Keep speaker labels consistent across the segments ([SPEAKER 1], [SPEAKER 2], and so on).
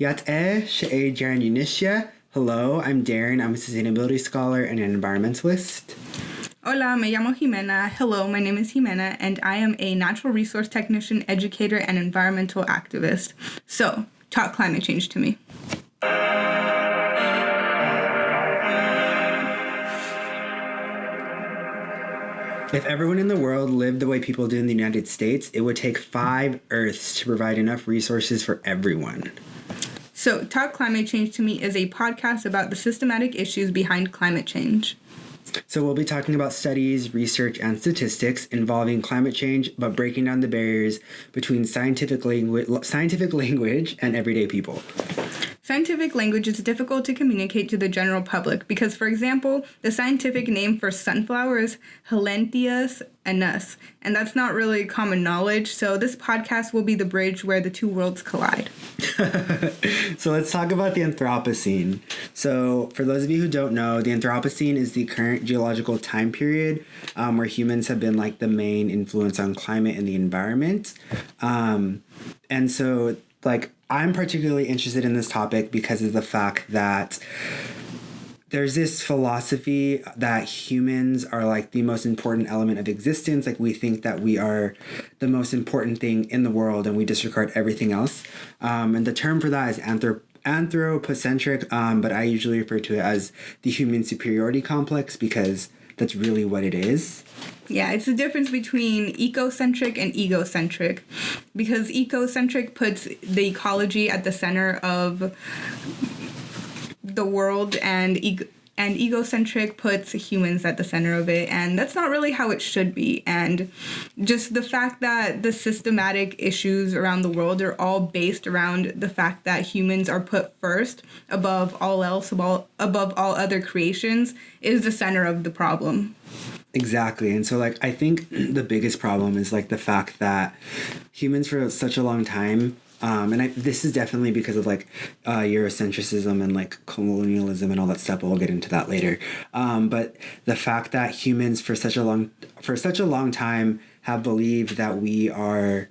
[SPEAKER 1] Yat'e she'e Darren Unisha. Hello, I'm Darren. I'm a sustainability scholar and an environmentalist.
[SPEAKER 2] Hola, me llamo Jimena. Hello, my name is Jimena, and I am a natural resource technician, educator, and environmental activist. So, talk climate change to me.
[SPEAKER 1] If everyone in the world lived the way people do in the United States, it would take 5 Earths to provide enough resources for everyone.
[SPEAKER 2] So, Talk Climate Change to Me is a podcast about the systematic issues behind climate change.
[SPEAKER 1] So we'll be talking about studies, research, and statistics involving climate change, but breaking down the barriers between scientific language and everyday people.
[SPEAKER 2] Scientific language is difficult to communicate to the general public because, for example, the scientific name for sunflower is Helianthus anus, and that's not really common knowledge, so this podcast will be the bridge where the two worlds collide.
[SPEAKER 1] So let's talk about the Anthropocene. So for those of you who don't know, the Anthropocene is the current geological time period where humans have been like the main influence on climate and the environment. And so like I'm particularly interested in this topic because of the fact that there's this philosophy that humans are like the most important element of existence. Like we think that we are the most important thing in the world and we disregard everything else. And the term for that is anthropocentric, but I usually refer to it as the human superiority complex because that's really what it is.
[SPEAKER 2] Yeah, it's the difference between ecocentric and egocentric, because ecocentric puts the ecology at the center of the world, and egocentric puts humans at the center of it, and that's not really how it should be. And just the fact that the systematic issues around the world are all based around the fact that humans are put first above all else, above all other creations, is the center of the problem.
[SPEAKER 1] Exactly. And so like I think the biggest problem is like the fact that humans for such a long time this is definitely because of like Eurocentrism and like colonialism and all that stuff. We'll get into that later. But the fact that humans for such a long time have believed that we are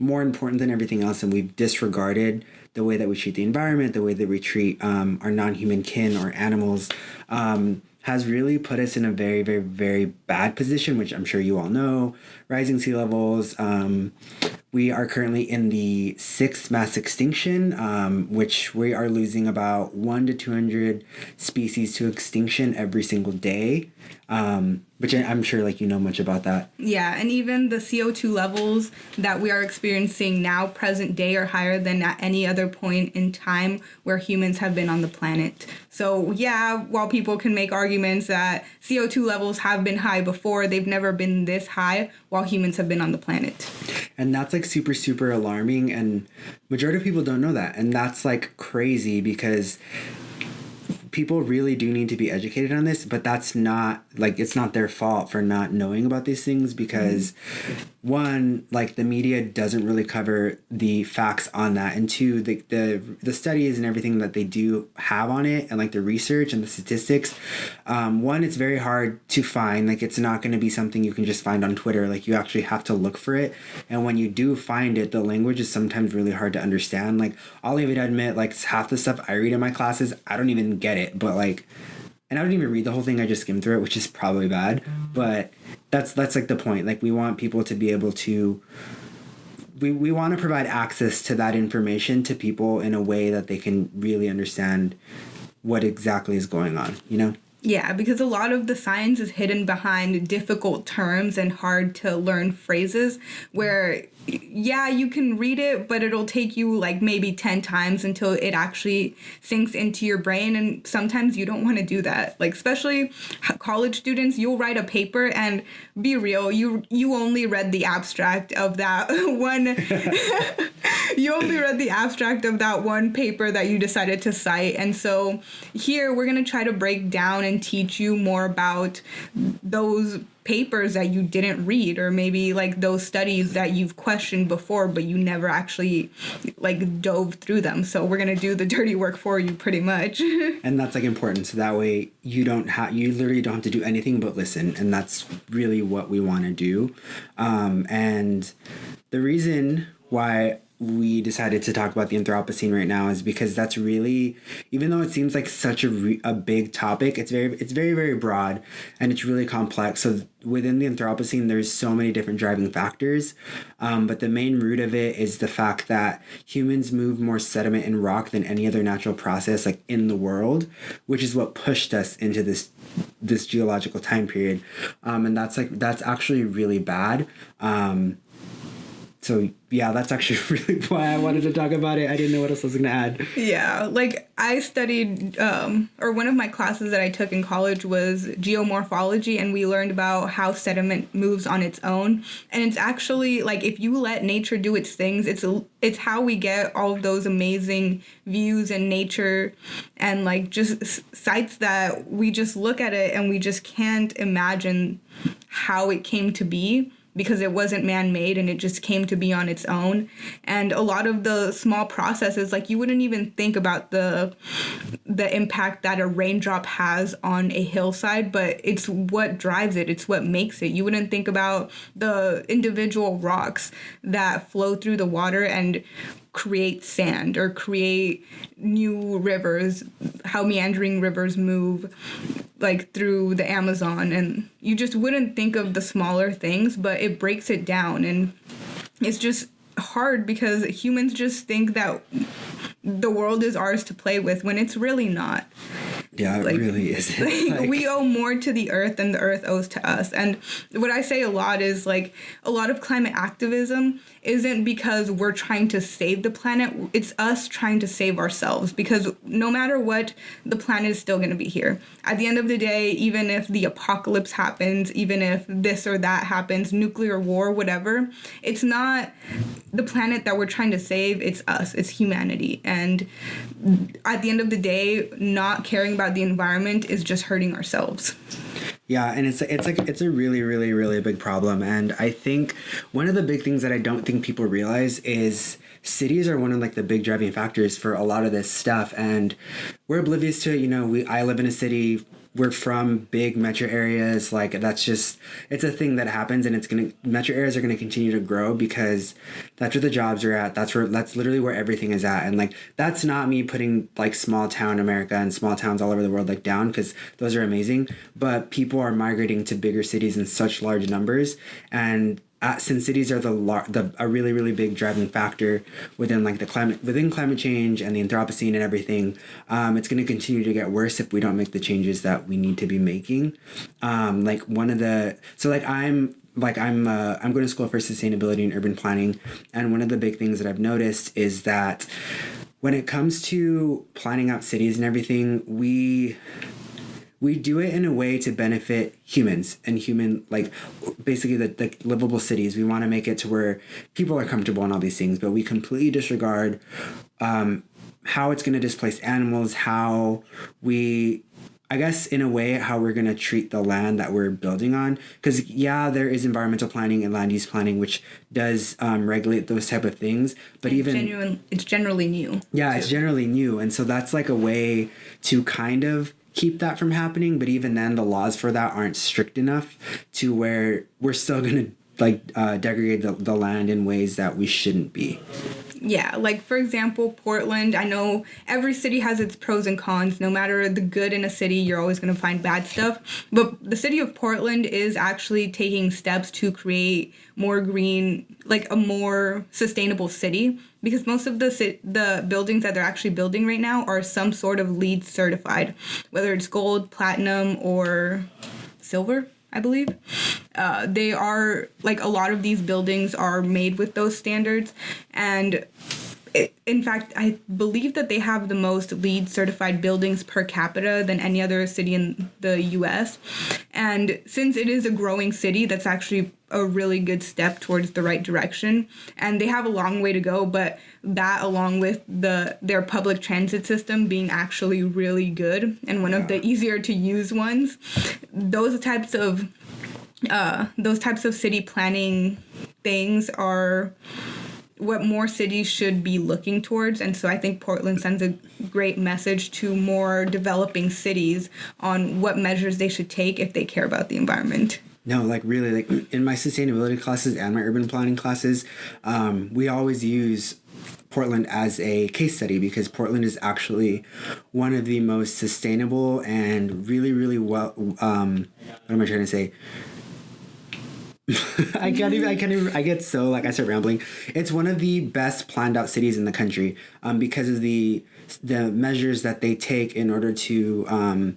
[SPEAKER 1] more important than everything else, and we've disregarded the way that we treat the environment, the way that we treat our non-human kin or animals, has really put us in a very, very, very bad position, which I'm sure you all know. Rising sea levels. We are currently in the 6th mass extinction, which we are losing about 1 to 200 species to extinction every single day, which I'm sure like you know much about that.
[SPEAKER 2] Yeah, and even the CO2 levels that we are experiencing now, present day, are higher than at any other point in time where humans have been on the planet. So yeah, while people can make arguments that CO2 levels have been high before, they've never been this high while humans have been on the planet.
[SPEAKER 1] And that's like super, super alarming, and majority of people don't know that. And that's like crazy because people really do need to be educated on this, but that's not like, it's not their fault for not knowing about these things because one, like the media doesn't really cover the facts on that, and two, the studies and everything that they do have on it and like the research and the statistics, one, it's very hard to find. Like it's not going to be something you can just find on Twitter. Like you actually have to look for it, and when you do find it, the language is sometimes really hard to understand. Like I'll even admit, like half the stuff I read in my classes, I don't even get it, but like, and I don't even read the whole thing, I just skim through it, which is probably bad, but that's like the point. Like we want people to be able to, we want to provide access to that information to people in a way that they can really understand what exactly is going on, you know?
[SPEAKER 2] Yeah, because a lot of the science is hidden behind difficult terms and hard to learn phrases where, yeah, you can read it, but it'll take you like maybe 10 times until it actually sinks into your brain. And sometimes you don't want to do that. Like, especially college students, you'll write a paper and be real, you only read the abstract of that one. You only read the abstract of that one paper that you decided to cite. And so here we're going to try to break down and teach you more about those papers that you didn't read, or maybe like those studies that you've questioned before but you never actually like dove through them. So we're going to do the dirty work for you pretty much.
[SPEAKER 1] And that's like important, so that way you literally don't have to do anything but listen, and that's really what we want to do. And the reason why we decided to talk about the Anthropocene right now is because that's really, even though it seems like such a big topic, it's very, very broad and it's really complex. So within the Anthropocene, there's so many different driving factors. But the main root of it is the fact that humans move more sediment and rock than any other natural process like in the world, which is what pushed us into this geological time period. And that's actually really bad. So yeah, that's actually really why I wanted to talk about it. I didn't know what else I was gonna add.
[SPEAKER 2] Yeah, like I studied, or one of my classes that I took in college was geomorphology, and we learned about how sediment moves on its own. And it's actually like if you let nature do its things, it's how we get all of those amazing views in nature, and like just sites that we just look at it and we just can't imagine how it came to be, because it wasn't man-made and it just came to be on its own. And a lot of the small processes, like you wouldn't even think about the impact that a raindrop has on a hillside, but it's what drives it. It's what makes it. You wouldn't think about the individual rocks that flow through the water and create sand or create new rivers, how meandering rivers move like through the Amazon, and you just wouldn't think of the smaller things, but it breaks it down. And it's just hard because humans just think that the world is ours to play with when it's really not.
[SPEAKER 1] Yeah, it really isn't.
[SPEAKER 2] Like, we owe more to the earth than the earth owes to us. And what I say a lot is like a lot of climate activism isn't because we're trying to save the planet. It's us trying to save ourselves, because no matter what, the planet is still going to be here. At the end of the day, even if the apocalypse happens, even if this or that happens, nuclear war, whatever, it's not the planet that we're trying to save. It's us. It's humanity. And at the end of the day, not caring about the environment is just hurting ourselves.
[SPEAKER 1] Yeah, and it's a really, really, really big problem. And I think one of the big things that I don't think people realize is cities are one of like the big driving factors for a lot of this stuff. And we're oblivious to it. You know, I live in a city. We're from big metro areas. Like that's just, it's a thing that happens, and metro areas are going to continue to grow because that's where the jobs are at. That's literally where everything is at. And like, that's not me putting like small town America and small towns all over the world like down, because those are amazing, but people are migrating to bigger cities in such large numbers. And since cities are a really, really big driving factor within climate change and the Anthropocene and everything, it's going to continue to get worse if we don't make the changes that we need to be making. I'm going to school for sustainability and urban planning, and one of the big things that I've noticed is that when it comes to planning out cities and everything, we do it in a way to benefit humans and basically the livable cities. We want to make it to where people are comfortable and all these things, but we completely disregard how it's going to displace animals, how in a way, how we're going to treat the land that we're building on. Because, yeah, there is environmental planning and land use planning, which does regulate those type of things. But
[SPEAKER 2] it's generally new.
[SPEAKER 1] Yeah, it's generally new. And so that's like a way to kind of keep that from happening, but even then the laws for that aren't strict enough to where we're still going to degrade the land in ways that we shouldn't be.
[SPEAKER 2] Yeah, like for example, Portland, I know every city has its pros and cons. No matter the good in a city, you're always going to find bad stuff. But the city of Portland is actually taking steps to create more green, like a more sustainable city, because most of the buildings that they're actually building right now are some sort of LEED certified, whether it's gold, platinum, or silver, I believe. They are, like, a lot of these buildings are made with those standards. And in fact, I believe that they have the most LEED certified buildings per capita than any other city in the US. And since it is a growing city, that's actually a really good step towards the right direction. And they have a long way to go, but that, along with their public transit system being actually really good and one of the easier to use ones, those types of city planning things are what more cities should be looking towards. And so I think Portland sends a great message to more developing cities on what measures they should take if they care about the environment.
[SPEAKER 1] No, like really, like in my sustainability classes and my urban planning classes, we always use Portland as a case study, because Portland is actually one of the most sustainable and really, really well, what am I trying to say? I can't even, I get so, like, I start rambling. It's one of the best planned out cities in the country, because of the measures that they take in order to,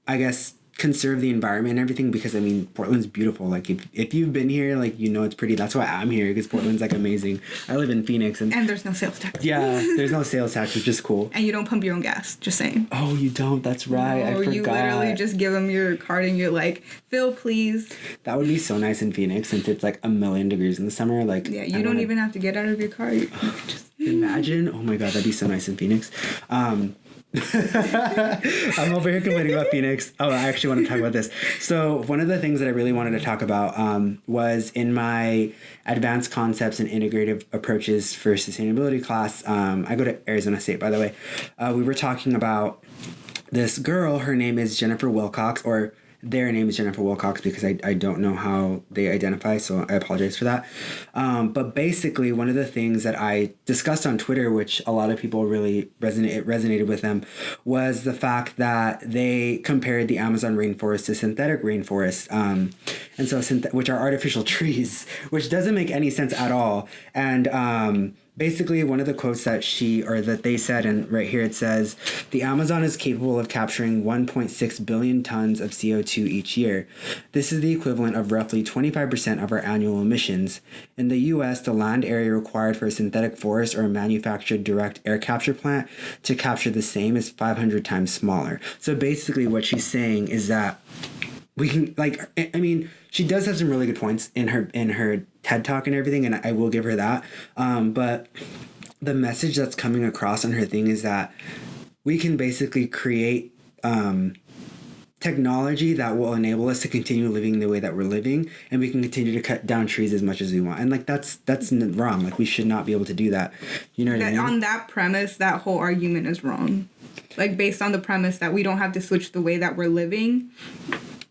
[SPEAKER 1] I guess, conserve the environment and everything, because I mean, Portland's beautiful. Like, if you've been here, like, you know it's pretty. That's why I'm here, because Portland's like amazing. I live in Phoenix, and
[SPEAKER 2] there's no sales tax.
[SPEAKER 1] Yeah, there's no sales tax, which is cool.
[SPEAKER 2] And you don't pump your own gas, just saying.
[SPEAKER 1] Oh, you don't? That's right. I forgot.
[SPEAKER 2] You literally just give them your card and you're like, fill, please.
[SPEAKER 1] That would be so nice in Phoenix, since it's like 1,000,000 degrees in the summer. Like,
[SPEAKER 2] yeah, you don't even have to get out of your car. You can just
[SPEAKER 1] imagine. Oh my god, that'd be so nice in Phoenix. I'm over here complaining about Phoenix. Oh, I actually want to talk about this. So one of the things that I really wanted to talk about was in my advanced concepts and integrative approaches for sustainability class. I go to Arizona State, by the way. We were talking about this girl. Her name is Jennifer Wilcox, or their name is Jennifer Wilcox, because I don't know how they identify, so I apologize for that. But basically, one of the things that I discussed on Twitter, which a lot of people really resonated with them, was the fact that they compared the Amazon rainforest to synthetic rainforests, and so which are artificial trees, which doesn't make any sense at all. And basically, one of the quotes that they said, and right here it says, the Amazon is capable of capturing 1.6 billion tons of CO2 each year. This is the equivalent of roughly 25% of our annual emissions. In the U.S., the land area required for a synthetic forest or a manufactured direct air capture plant to capture the same is 500 times smaller. So basically what she's saying is that we can, like, I mean, she does have some really good points in her TED Talk and everything, and I will give her that. But the message that's coming across on her thing is that we can basically create technology that will enable us to continue living the way that we're living, and we can continue to cut down trees as much as we want. And like that's wrong. Like, we should not be able to do that. You know what I mean?
[SPEAKER 2] On that premise, that whole argument is wrong. Like, based on the premise that we don't have to switch the way that we're living,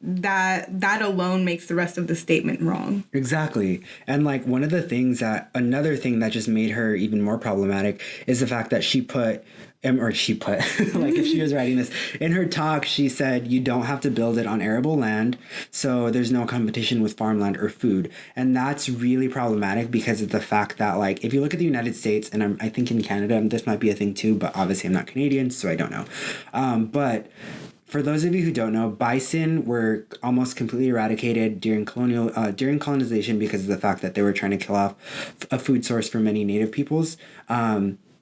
[SPEAKER 2] that alone makes the rest of the statement wrong.
[SPEAKER 1] Exactly. And like, another thing that just made her even more problematic is the fact that she put like, if she was writing this in her talk, she said you don't have to build it on arable land, so there's no competition with farmland or food. And that's really problematic, because of the fact that, like, if you look at the United States, and I think in Canada this might be a thing too, but obviously I'm not Canadian, so I don't know. But for those of you who don't know, bison were almost completely eradicated during colonization, because of the fact that they were trying to kill off a food source for many native peoples.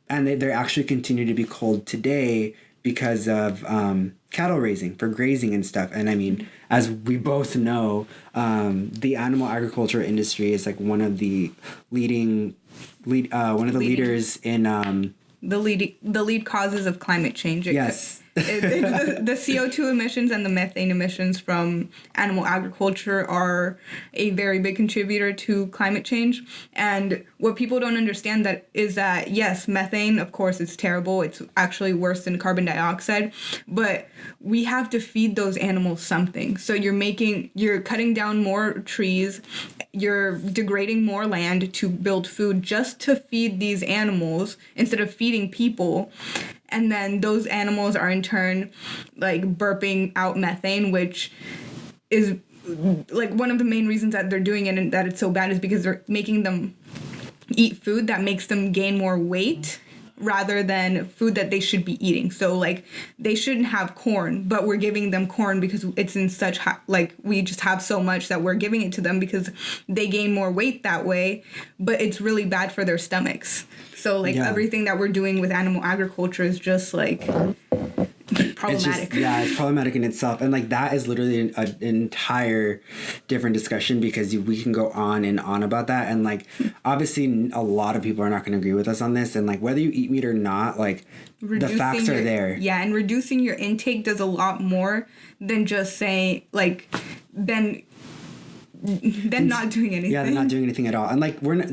[SPEAKER 1] And they actually continue to be culled today because of cattle raising for grazing and stuff. And I mean, as we both know, the animal agriculture industry is like one of the leaders in
[SPEAKER 2] the lead causes of climate change.
[SPEAKER 1] Yes.
[SPEAKER 2] The CO2 emissions and the methane emissions from animal agriculture are a very big contributor to climate change. And what people don't understand is that yes, methane, of course, it's terrible. It's actually worse than carbon dioxide. But we have to feed those animals something. So you're cutting down more trees, you're degrading more land to build food just to feed these animals instead of feeding people. And then those animals are in turn like burping out methane, which is like one of the main reasons that they're doing it and that it's so bad is because they're making them eat food that makes them gain more weight rather than food that they should be eating. So like they shouldn't have corn, but we're giving them corn because it's in such high, like we just have so much that we're giving it to them because they gain more weight that way, but it's really bad for their stomachs. So like everything that we're doing with animal agriculture is just like problematic.
[SPEAKER 1] It's problematic in itself. And like that is literally an entire different discussion, because we can go on and on about that. And like obviously a lot of people are not going to agree with us on this. And like whether you eat meat or not, like the facts are there.
[SPEAKER 2] Yeah, and reducing your intake does a lot more than just saying like then not doing anything.
[SPEAKER 1] Yeah, they're not doing anything at all. And like we're not,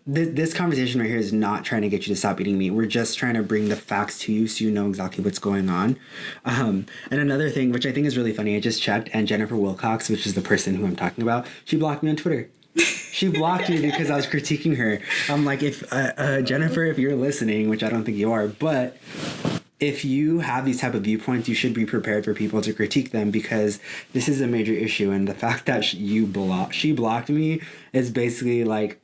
[SPEAKER 1] this conversation right here is not trying to get you to stop eating meat. We're just trying to bring the facts to you so you know exactly what's going on. And another thing, which I think is really funny, I just checked, and Jennifer Wilcox, which is the person who I'm talking about, she blocked me on Twitter. She blocked me because I was critiquing her. I'm like, if Jennifer, if you're listening, which I don't think you are, but if you have these type of viewpoints, you should be prepared for people to critique them, because this is a major issue. And the fact that she blocked me is basically like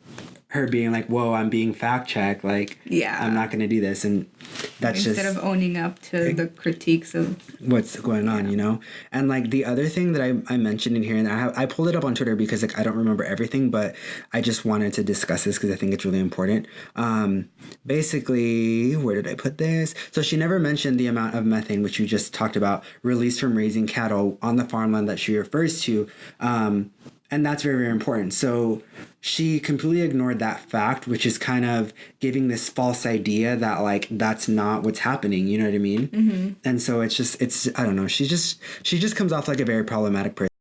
[SPEAKER 1] her being like, whoa, I'm being fact checked. Like,
[SPEAKER 2] Yeah.
[SPEAKER 1] I'm not going to do this. And that's
[SPEAKER 2] Instead of owning up to the critiques of
[SPEAKER 1] what's going on, you know? And like the other thing that I mentioned in here, and I pulled it up on Twitter because like I don't remember everything, but I just wanted to discuss this because I think it's really important. Basically, where did I put this? So she never mentioned the amount of methane, which you just talked about, released from raising cattle on the farmland that she refers to. And that's very, very important. So she completely ignored that fact, which is kind of giving this false idea that like that's not what's happening. You know what I mean? Mm-hmm. And so it's I don't know. She just comes off like a very problematic person.